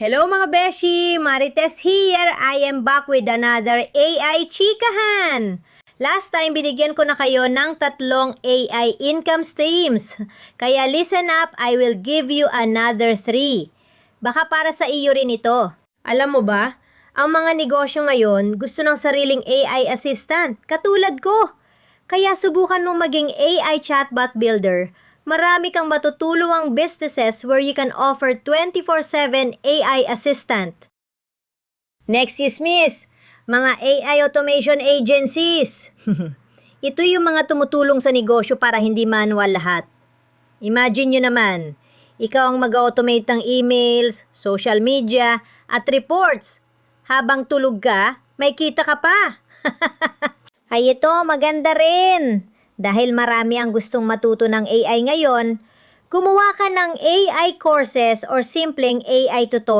Hello mga beshi! Marites here! I am back with another AI chikahan! Last time, binigyan ko na kayo ng 3 AI income streams. Kaya listen up, I will give you another 3. Baka para sa iyo rin ito. Alam mo ba, ang mga negosyo ngayon gusto ng sariling AI assistant, katulad ko. Kaya subukan mong maging AI chatbot builder. Marami kang matutulungang businesses where you can offer 24/7 AI assistant. Next is mga AI automation agencies. Ito yung mga tumutulong sa negosyo para hindi manual lahat. Imagine nyo naman, ikaw ang mag-automate ng emails, social media, at reports. Habang tulog ka, may kita ka pa. Ay ito, maganda rin. Dahil marami ang gustong matuto ng AI ngayon, gumawa ka ng AI courses or simpleng AI tutorials.